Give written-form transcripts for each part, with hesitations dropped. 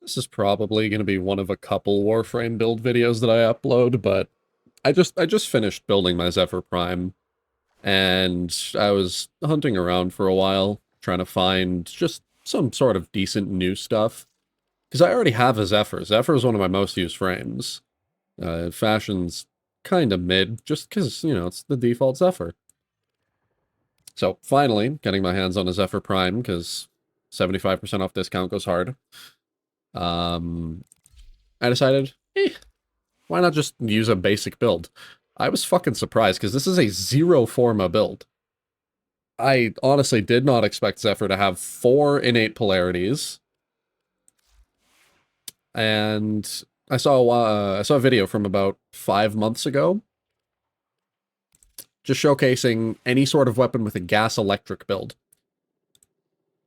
This is probably going to be one of a couple Warframe build videos that I upload, but I just finished building my Zephyr Prime, and I was hunting around for a while, trying to find just some sort of decent new stuff. Because I already have a Zephyr. Zephyr is one of my most used frames. Fashion's kind of mid, just because, you know, it's the default Zephyr. So, finally, getting my hands on a Zephyr Prime, because 75% off discount goes hard. I decided, why not just use a basic build? I was fucking surprised, because this is a zero forma build. I honestly did not expect Zephyr to have 4 innate polarities. And I saw a video from about 5 months ago, just showcasing any sort of weapon with a gas-electric build.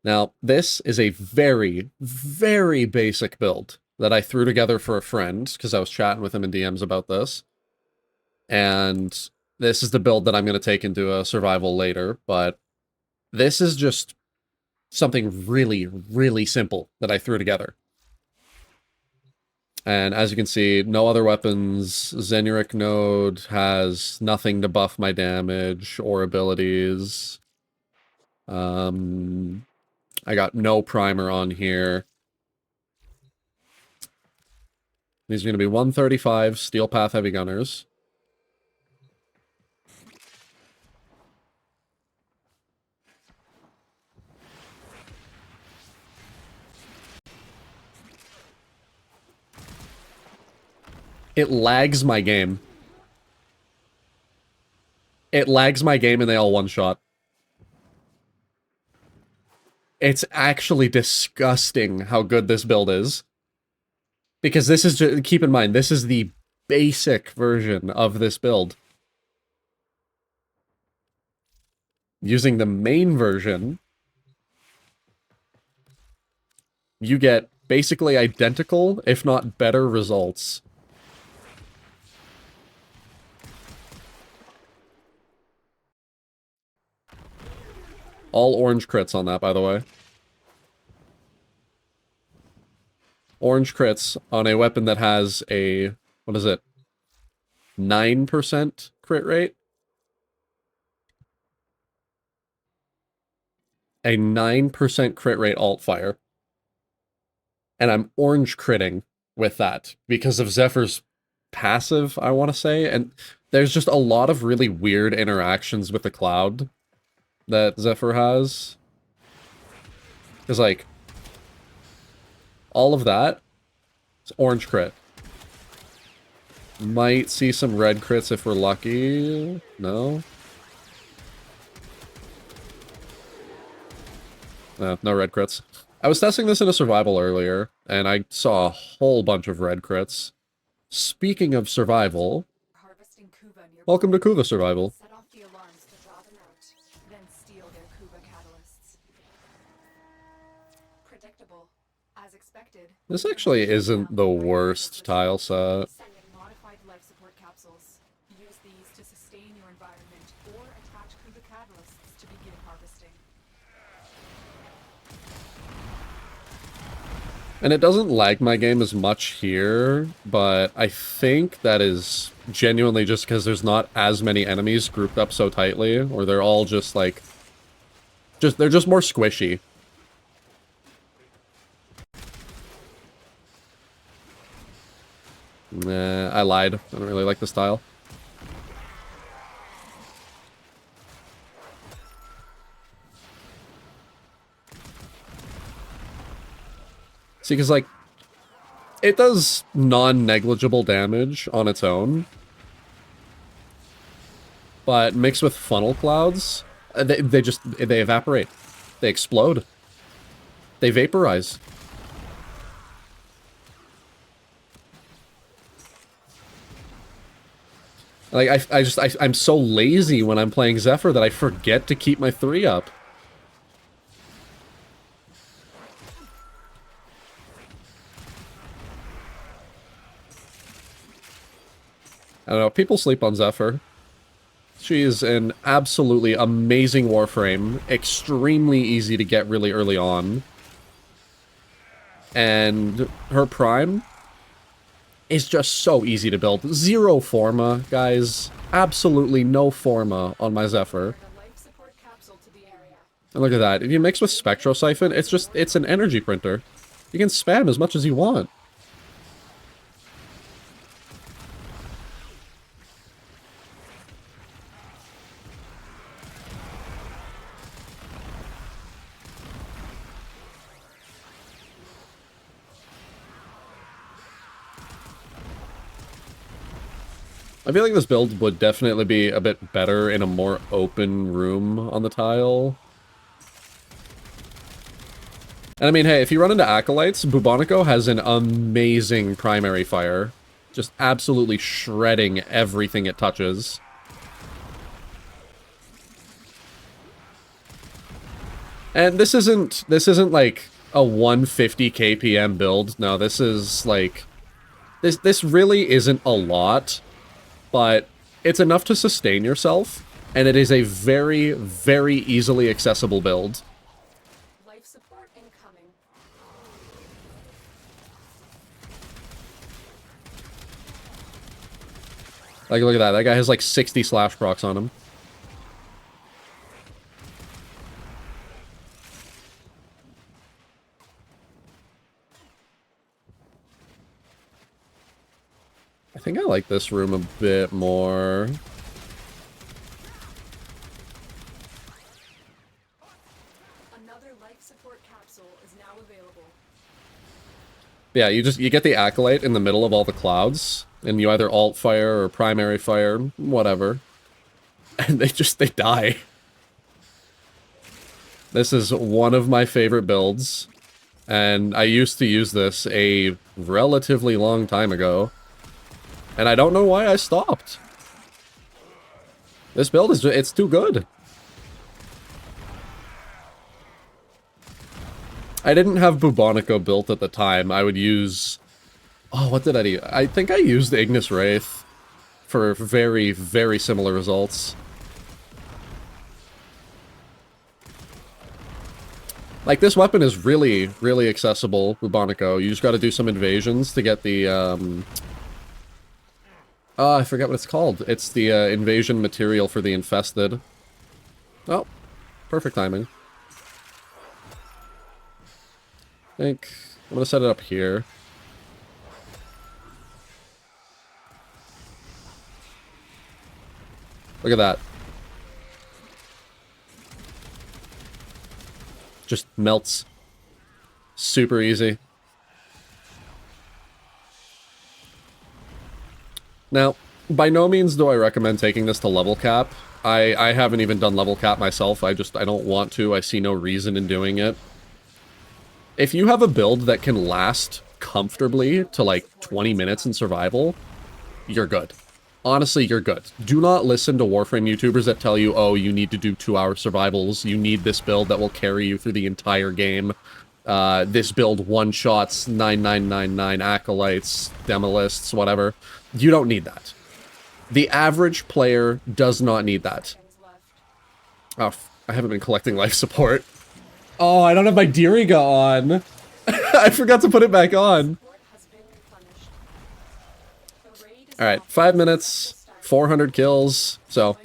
Now, this is a very, very basic build that I threw together for a friend, because I was chatting with him in DMs about this. And this is the build that I'm going to take into a survival later, but this is just something really, really simple that I threw together. And as you can see, no other weapons. Zenuric node has nothing to buff my damage or abilities. I got no primer on here. These are going to be 135 Steel Path Heavy Gunners. It lags my game. It lags my game and they all one-shot. It's actually disgusting how good this build is. Because this is just, keep in mind, this is the basic version of this build. Using the main version, you get basically identical, if not better results. All orange crits on that, by the way. Orange crits on a weapon that has a, what is it? 9% crit rate? A 9% crit rate alt fire. And I'm orange critting with that because of Zephyr's passive, I want to say. And there's just a lot of really weird interactions with the cloud that Zephyr has. Because, like, all of that is orange crit. Might see some red crits if we're lucky. No? No red crits. I was testing this in a survival earlier, and I saw a whole bunch of red crits. Speaking of survival, welcome to Kuva Survival. This actually isn't the worst tile set. And it doesn't lag my game as much here, but I think that is genuinely just because there's not as many enemies grouped up so tightly, or they're all just like... they're just more squishy. Nah, I lied. I don't really like this style. See, because, like, it does non-negligible damage on its own. But mixed with funnel clouds, they evaporate. They explode. They vaporize. Like, I'm so lazy when I'm playing Zephyr that I forget to keep my 3 up. I don't know, people sleep on Zephyr. She is an absolutely amazing Warframe, extremely easy to get really early on. And her Prime is just so easy to build. Zero Forma, guys. Absolutely no Forma on my Zephyr. And look at that. If you mix with Spectrosiphon, it's an energy printer. You can spam as much as you want. I feel like this build would definitely be a bit better in a more open room on the tile. And I mean, hey, if you run into Acolytes, Bubonico has an amazing primary fire. Just absolutely shredding everything it touches. And this isn't like a 150 kpm build. No, this is like... This really isn't a lot, but it's enough to sustain yourself, and it is a very, very easily accessible build. Life support incoming. Like, look at that. That guy has like 60 slash procs on him. I think I like this room a bit more. Another life support capsule is now available. Yeah, you get the Acolyte in the middle of all the clouds, and you either alt fire or primary fire, whatever. And they die. This is one of my favorite builds, and I used to use this a relatively long time ago. And I don't know why I stopped. This build is it's too good. I didn't have Bubonico built at the time. I would use... Oh, what did I do? I think I used Ignis Wraith for very, very similar results. Like, this weapon is really, really accessible, Bubonico. You just gotta do some invasions to get the, Oh, I forget what it's called. It's the invasion material for the infested. Oh, perfect timing. I think I'm gonna set it up here. Look at that. Just melts. Super easy. Now, by no means do I recommend taking this to level cap. I haven't even done level cap myself. I don't want to. I see no reason in doing it. If you have a build that can last comfortably to like 20 minutes in survival, you're good. Honestly, you're good. Do not listen to Warframe YouTubers that tell you, oh, you need to do 2-hour survivals. You need this build that will carry you through the entire game. This build one-shots 9999 Acolytes, Demolists, whatever. You don't need that. The average player does not need that. Oh, I haven't been collecting life support. Oh, I don't have my Diriga on. I forgot to put it back on. Alright, 5 minutes, 400 kills. So,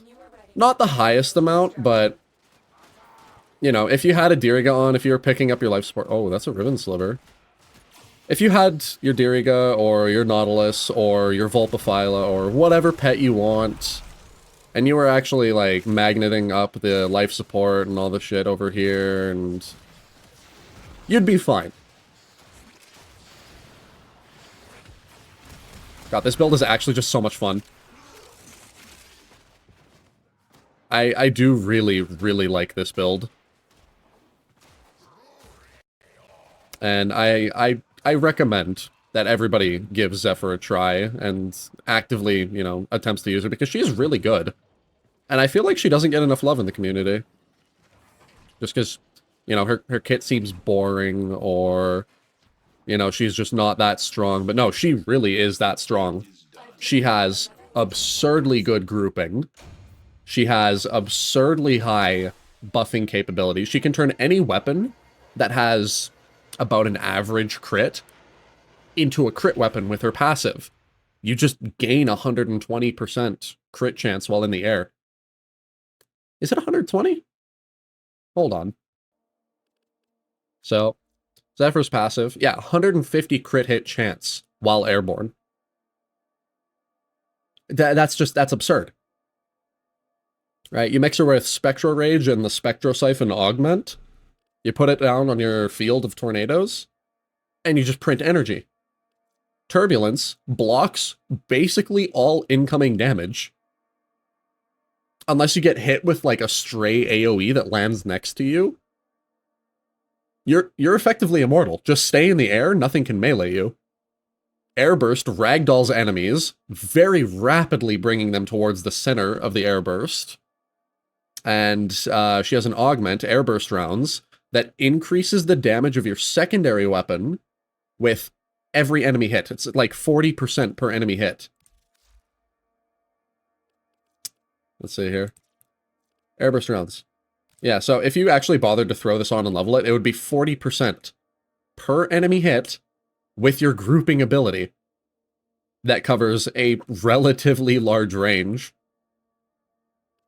not the highest amount, but... You know, if you had a Diriga on, if you were picking up your life support... Oh, that's a Ribbon Sliver. If you had your Diriga, or your Nautilus, or your Vulpaphyla, or whatever pet you want, and you were actually, like, magneting up the life support and all the shit over here, and... you'd be fine. God, this build is actually just so much fun. I do really, really like this build. And I recommend that everybody gives Zephyr a try and actively, you know, attempts to use her because she is really good. And I feel like she doesn't get enough love in the community. Just because, you know, her kit seems boring or, you know, she's just not that strong. But no, she really is that strong. She has absurdly good grouping. She has absurdly high buffing capabilities. She can turn any weapon that has about an average crit into a crit weapon with her passive. You just gain 120% crit chance while in the air. Is it 120? Hold on. So, Zephyr's passive, yeah, 150 crit hit chance while airborne. That's absurd. Right? You mix her with Spectro Rage and the Spectro Siphon Augment, you put it down on your field of tornadoes, and you just print energy. Turbulence blocks basically all incoming damage. Unless you get hit with like a stray AoE that lands next to you, you're effectively immortal. Just stay in the air, nothing can melee you. Airburst ragdolls enemies, very rapidly bringing them towards the center of the airburst. And she has an augment, airburst rounds, that increases the damage of your secondary weapon with every enemy hit. It's like 40% per enemy hit. Let's see here. Airburst rounds. Yeah, so if you actually bothered to throw this on and level it, it would be 40% per enemy hit with your grouping ability. That covers a relatively large range.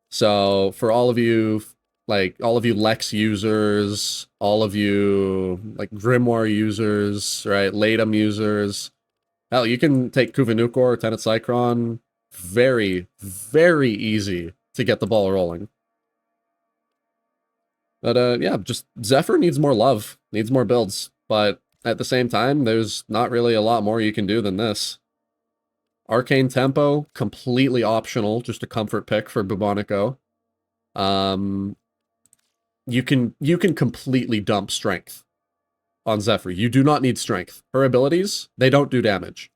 So for all of you, like all of you Lex users, all of you like Grimoire users, right, Latum users, hell, you can take Kuvanukor or Tenet Cycron. Very, very easy to get the ball rolling. But yeah, just Zephyr needs more love, needs more builds. But at the same time, there's not really a lot more you can do than this. Arcane Tempo, completely optional, just a comfort pick for Bubonico. You can completely dump strength on Zephyr. You do not need strength. Her abilities, they don't do damage,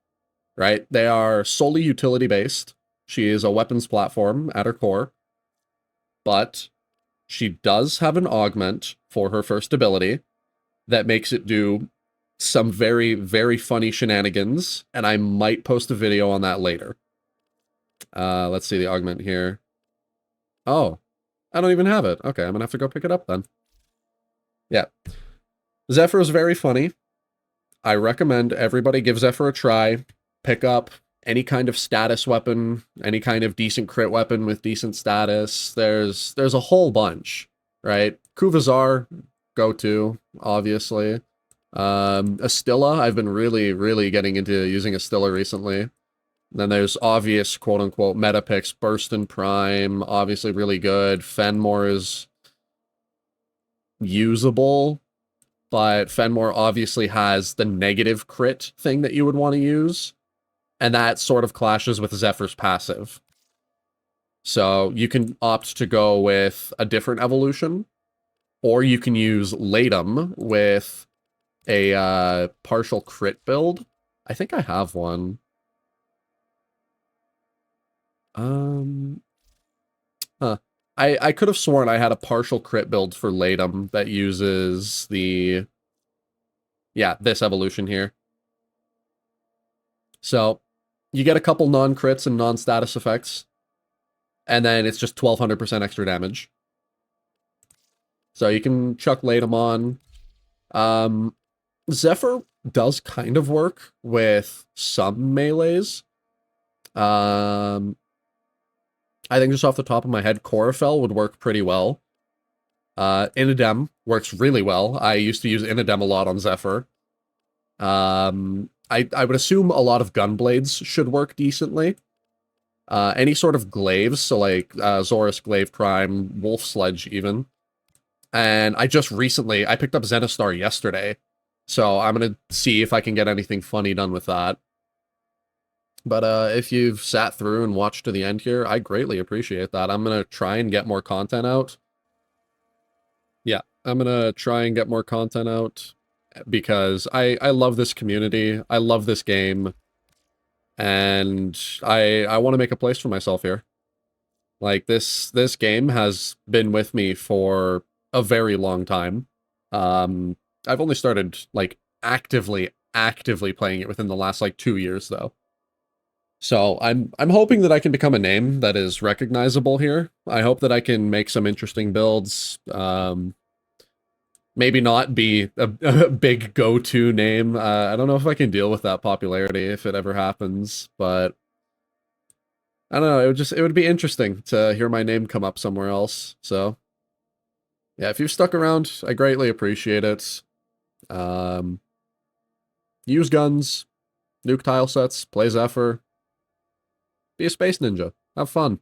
right? They are solely utility-based. She is a weapons platform at her core, but she does have an augment for her first ability that makes it do some very, very funny shenanigans, and I might post a video on that later. Let's see the augment here. Oh, I don't even have it. Okay, I'm gonna have to go pick it up then. Yeah. Zephyr is very funny. I recommend everybody give Zephyr a try. Pick up any kind of status weapon, any kind of decent crit weapon with decent status. There's a whole bunch, right? Kuvazar, go-to, obviously. Astilla, I've been really getting into using Astilla recently. Then there's obvious quote-unquote meta picks, Burst and Prime, obviously really good. Fenmore is usable, but Fenmore obviously has the negative crit thing that you would want to use, and that sort of clashes with Zephyr's passive. So you can opt to go with a different evolution, or you can use Latum with a partial crit build. I think I have one. I could have sworn I had a partial crit build for Latum that uses the, yeah, this evolution here. So you get a couple non-crits and non-status effects, and then it's just 1200% extra damage. So you can chuck Latum on. Zephyr does kind of work with some melees. I think just off the top of my head, Chorifel would work pretty well. Inadem works really well. I used to use Inadem a lot on Zephyr. I would assume a lot of Gunblades should work decently. Any sort of glaives, so like Zorus Glaive Prime, Wolf Sledge even. And I picked up Zenistar yesterday, so I'm gonna see if I can get anything funny done with that. But if you've sat through and watched to the end here, I greatly appreciate that. I'm gonna try and get more content out. Yeah, I'm gonna try and get more content out because I love this community. I love this game. And I want to make a place for myself here. Like, this game has been with me for a very long time. I've only started, like, actively playing it within the last, like, 2 years, though. So I'm hoping that I can become a name that is recognizable here. I hope that I can make some interesting builds. maybe not be a big go-to name. I don't know if I can deal with that popularity if it ever happens, but I don't know, it would be interesting to hear my name come up somewhere else. So yeah, if you've stuck around, I greatly appreciate it. Use guns, nuke tile sets, play Zephyr, be a space ninja, have fun.